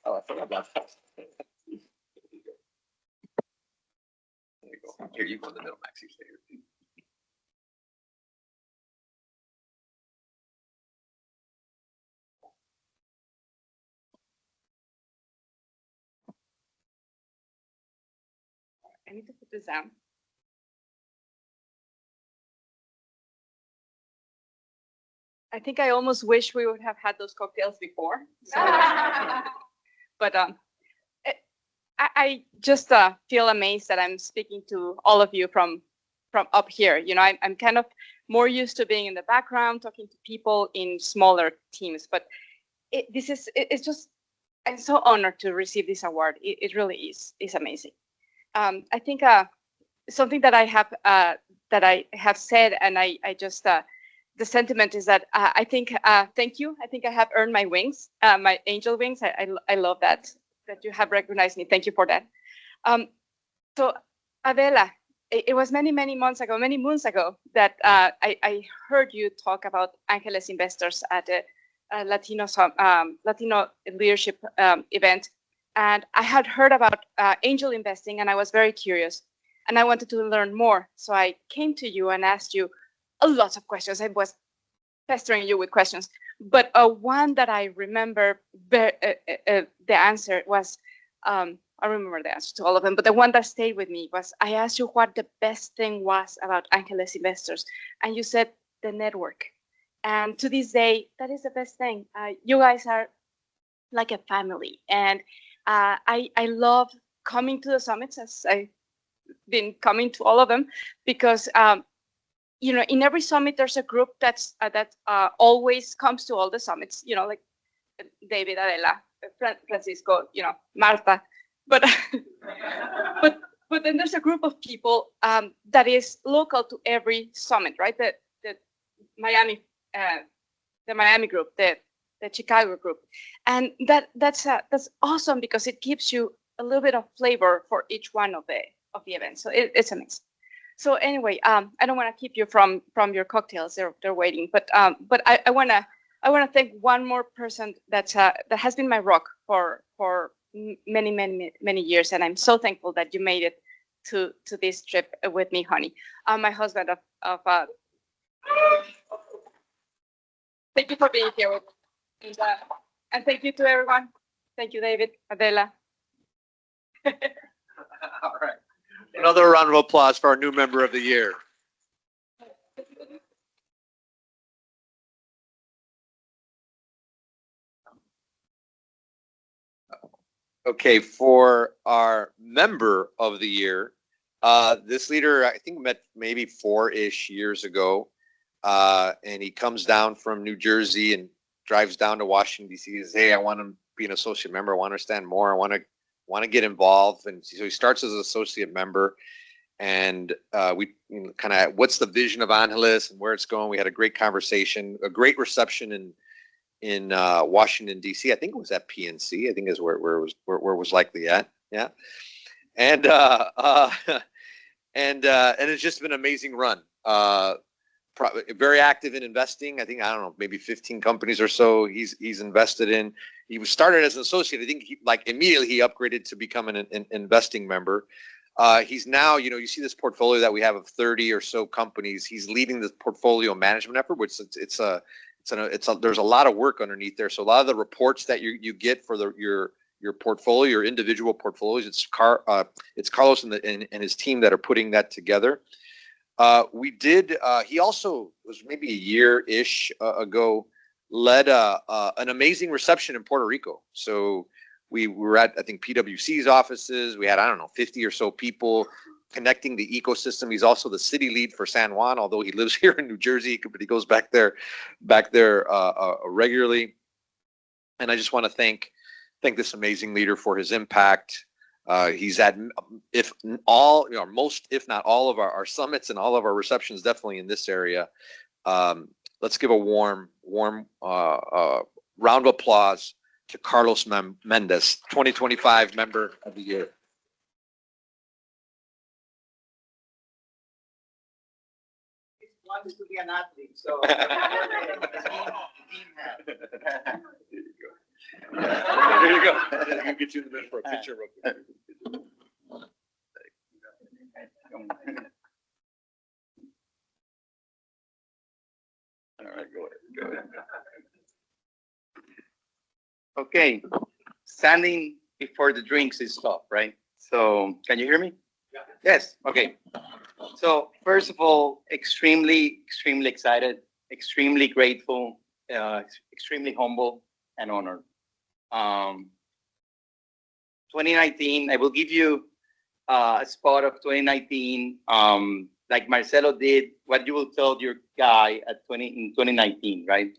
Oh, I forgot about that. There you go. Here, you go in the middle, Max. You stay here. I need to put this down. I think I almost wish we would have had those cocktails before. So, but I just feel amazed that I'm speaking to all of you from up here. You know, I'm kind of more used to being in the background, talking to people in smaller teams. But it's just, I'm so honored to receive this award. It really is amazing. I think something that I have said, and I just the sentiment is that I think thank you. I think I have earned my wings, my angel wings. I love that you have recognized me. Thank you for that. So Adela, it was many moons ago that I heard you talk about Angeles investors at a Latino leadership event, and I had heard about angel investing, and I was very curious, and I wanted to learn more. So I came to you and asked you a lot of questions. I was pestering you with questions, but one that I remember, the answer was, I remember the answer to all of them, but the one that stayed with me was, I asked you what the best thing was about Angeles investors, and you said the network. And to this day, that is the best thing. You guys are like a family, and I love coming to the summits, as I've been coming to all of them, because you know, in every summit there's a group that always comes to all the summits. You know, like David, Adela, Francisco, you know, Marta, but but then there's a group of people that is local to every summit, right? The Miami group, the Chicago group, and that's awesome because it gives you a little bit of flavor for each one of the events. So it's amazing. So anyway, I don't want to keep you from your cocktails. They're waiting, but I want to thank one more person that has been my rock for many years, and I'm so thankful that you made it to this trip with me, honey. My husband of thank you for being here with me, and thank you to everyone. Thank you, David, Adela. All right. Another round of applause for our new member of the year. Okay, for our member of the year, this leader, I think, met maybe 4-ish years ago, and he comes down from New Jersey and drives down to Washington, D.C. He says, hey, I want to be an associate member. I want to understand more. I want to get involved. And so he starts as an associate member, and we kind of, what's the vision of Angeles and where it's going. We had a great conversation, a great reception in Washington, D.C. I think it was at PNC. I think is where it was likely at. Yeah. And and it's just been an amazing run. Very active in investing. I think, I don't know, maybe 15 companies or so he's invested in. He was started as an associate. I think immediately he upgraded to become an investing member. He's now, you see this portfolio that we have of 30 or so companies. He's leading the portfolio management effort, which there's a lot of work underneath there. So a lot of the reports that you get for your portfolio, your individual portfolios, it's Carlos and his team that are putting that together. He also was maybe a year-ish ago, led an amazing reception in Puerto Rico. So we were at, I think, PwC's offices. We had, I don't know, 50 or so people connecting the ecosystem. He's also the city lead for San Juan, although he lives here in New Jersey, but he goes back there regularly. And I just want to thank this amazing leader for his impact. He's at, if not all of our summits and all of our receptions, definitely in this area. Let's give a warm round of applause to Carlos Mendez, 2025 Member of the Year. He wants to be an athlete, so team hat. There you go. Let me get you in the middle for a picture real quick. All right, go ahead. Okay, standing before the drinks is tough, right? So, can you hear me? Yeah. Yes, okay. So, first of all, extremely excited, extremely grateful, extremely humble and honored. Um, 2019, I will give you a spot of 2019, like Marcelo did, what you will tell your guy at in 2019, right?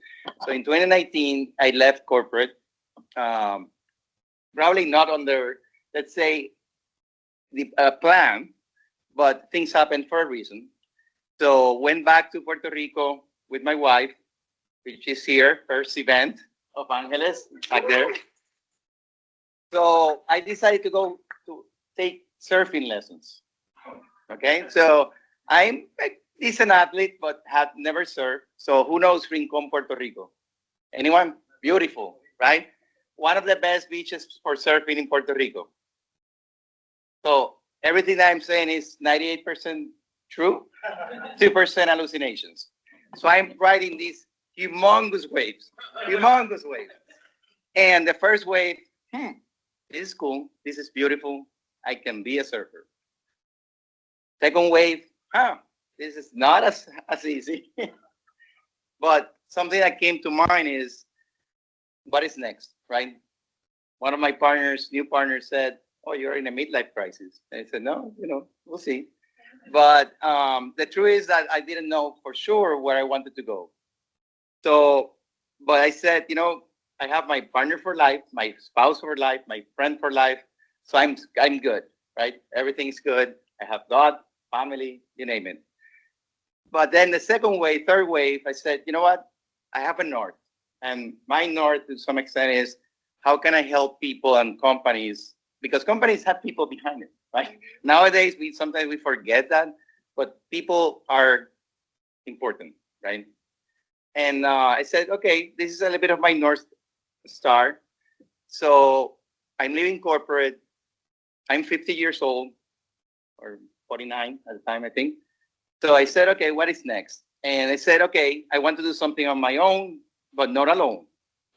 So in 2019, I left corporate, probably not under, let's say, the plan, but things happened for a reason. So went back to Puerto Rico with my wife, which is here, first event of Angeles, back there. So I decided to go to take surfing lessons. Okay, so I'm a decent athlete, but have never surfed. So who knows Rincon, Puerto Rico? Anyone? Beautiful, right? One of the best beaches for surfing in Puerto Rico. So everything that I'm saying is 98% true, 2% hallucinations. So I'm riding these humongous waves. And the first wave, this is cool, this is beautiful, I can be a surfer. Second wave, this is not as easy. But something that came to mind is, what is next, right? One of my new partners said, oh, you're in a midlife crisis. And I said, no, we'll see. But the truth is that I didn't know for sure where I wanted to go. So, but I said, I have my partner for life, my spouse for life, my friend for life. So I'm good, right? Everything's good. I have God, family, you name it. But then the second wave, third wave, I said, you know what? I have a north. And my north to some extent is, how can I help people and companies? Because companies have people behind it, right? Nowadays, sometimes we forget that, but people are important, right? And I said, okay, this is a little bit of my North Star. So I'm leaving corporate. I'm 50 years old, or 49 at the time, I think. So I said, okay, what is next? And I said, okay, I want to do something on my own, but not alone.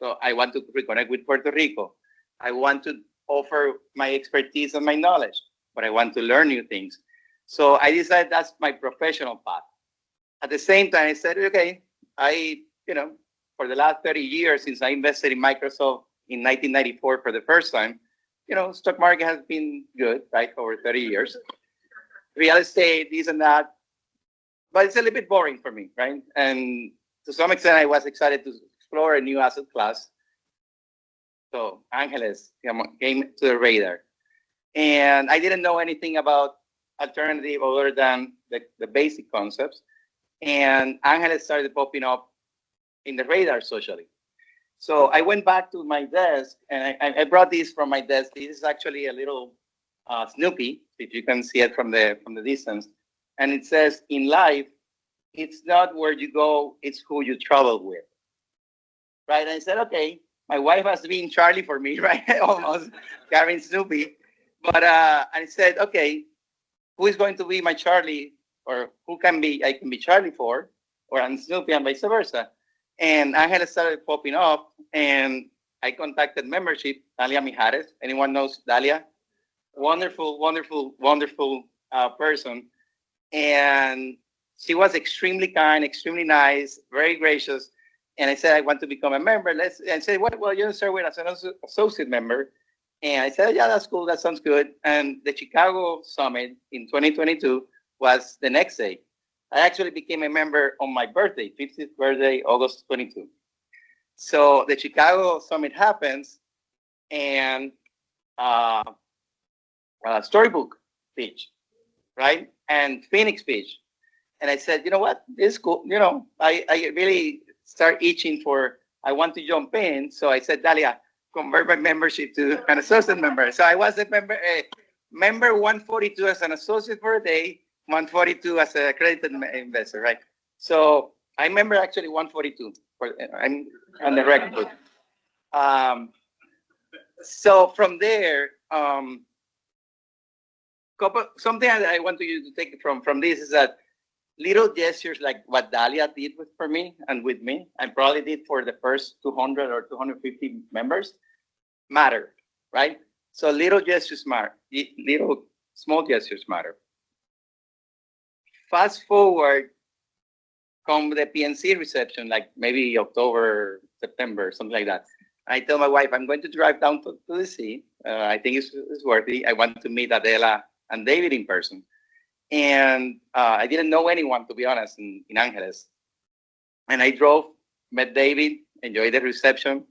So I want to reconnect with Puerto Rico. I want to offer my expertise and my knowledge, but I want to learn new things. So I decided that's my professional path. At the same time, I said, okay, for the last 30 years, since I invested in Microsoft in 1994 for the first time, stock market has been good, right, over 30 years. Real estate, this and that, but it's a little bit boring for me, right? And to some extent, I was excited to explore a new asset class. So Angeles came to the radar. And I didn't know anything about alternative other than the basic concepts. And Angeles started popping up in the radar socially. So I went back to my desk, and I brought this from my desk. This is actually a little Snoopy, if you can see it from the distance. And it says, in life, it's not where you go, it's who you travel with. Right? And I said, okay, my wife has been Charlie for me, right? Almost carrying Snoopy. But I said, okay, who is going to be my Charlie, or who I can be Charlie for, or I'm Snoopy and vice versa. And Angela started popping up, and I contacted membership, Dalia Mijares. Anyone knows Dalia? Wonderful person. And she was extremely kind, extremely nice, very gracious. And I said, I want to become a member. And I said, well, you start with as an associate member. And I said, yeah, that's cool. That sounds good. And the Chicago Summit in 2022 was the next day. I actually became a member on my birthday, 50th birthday, August 22. So the Chicago Summit happens, and Storybook pitch, right? And Phoenix pitch. And I said, you know what? This is cool. I really start itching I want to jump in. So I said, Dalia, convert my membership to an associate member. So I was a member 142 as an associate for a day, 142 as an accredited investor, right? So I remember actually 142. I'm on the record. So from there, something that I want you to take from this is that little gestures like what Dalia did for me and with me, and probably did for the first 200 or 250 members, matter, right? So little gestures matter. Little small gestures matter. Fast forward, come the PNC reception, like maybe October, September, something like that. I tell my wife, I'm going to drive down to the sea. I think it's worthy. I want to meet Adela and David in person. And I didn't know anyone, to be honest, in Angeles. And I drove, met David, enjoyed the reception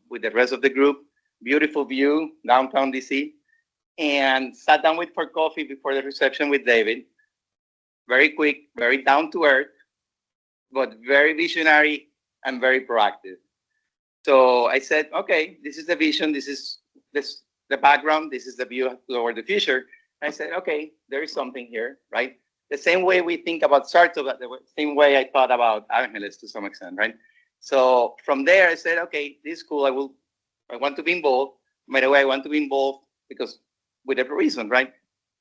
with the rest of the group. Beautiful view, downtown DC. And sat down for coffee before the reception with David. Very quick, very down to earth, but very visionary and very proactive. So I said, okay, this is the vision, this is the background, this is the view toward the future. I said, okay, there is something here, right? The same way we think about startup, the same way I thought about Angeles to some extent, right? So from there, I said, okay, this is cool. I want to be involved. By the way, I want to be involved because with every reason, right?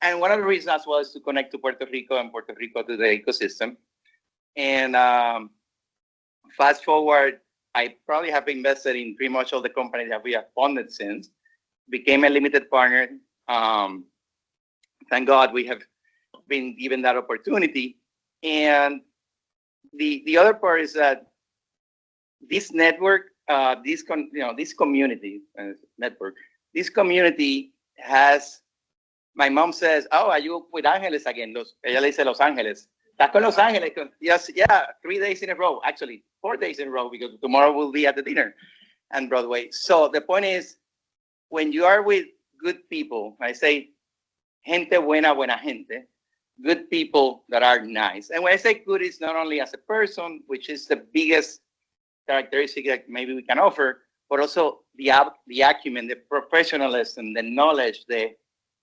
And one of the reasons as well is to connect to Puerto Rico and Puerto Rico to the ecosystem. And fast forward, I probably have invested in pretty much all the companies that we have funded since. Became a limited partner. Thank God we have been given that opportunity. And the other part is that this network, this community network, this community has. My mom says, "Oh, are you with Ángeles again?" Ella le dice Los Ángeles. ¿Estás con Los Ángeles? Yes, yeah, 3 days in a row. Actually, 4 days in a row because tomorrow we'll be at the dinner and Broadway. So the point is, when you are with good people, I say, gente buena, buena gente, good people that are nice. And when I say good, it's not only as a person, which is the biggest characteristic that maybe we can offer, but also the acumen, the professionalism, the knowledge, the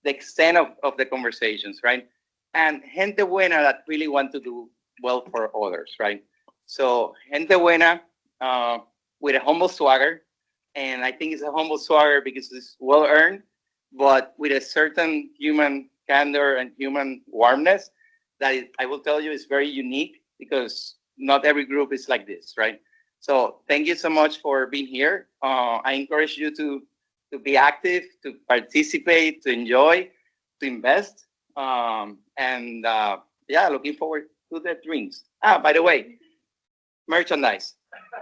extent of the conversations, right? And gente buena that really want to do well for others, right? So gente buena with a humble swagger, and I think it's a humble swagger because it's well earned, but with a certain human candor and human warmness that I will tell you is very unique because not every group is like this, right? So thank you so much for being here. I encourage you to be active, to participate, to enjoy, to invest. Yeah, looking forward to the drinks. By the way, merchandise.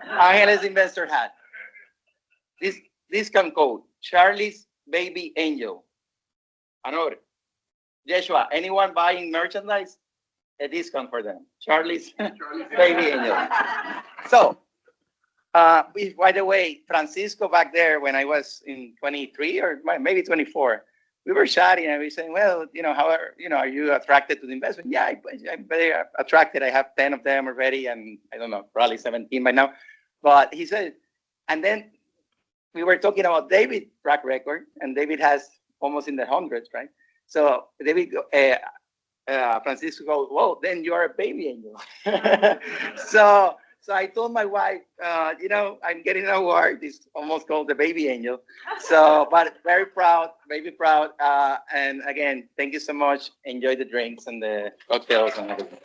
Angeles Investor hat. This discount code, Charlie's Baby Angel. Another. Joshua, anyone buying merchandise? A discount for them. Charlie's Baby Angel. So, by the way, Francisco back there, when I was in 23 or maybe 24, we were chatting and we were saying, well, are you attracted to the investment? Yeah, I'm very attracted. I have 10 of them already, and I don't know, probably 17 by now. But he said, and then we were talking about David's track record, and David has almost in the hundreds, right? So David, Francisco goes, well, then you are a baby angel. So I told my wife, I'm getting an award. It's almost called the baby angel. So, but very proud, baby proud. And again, thank you so much. Enjoy the drinks and the cocktails and everything.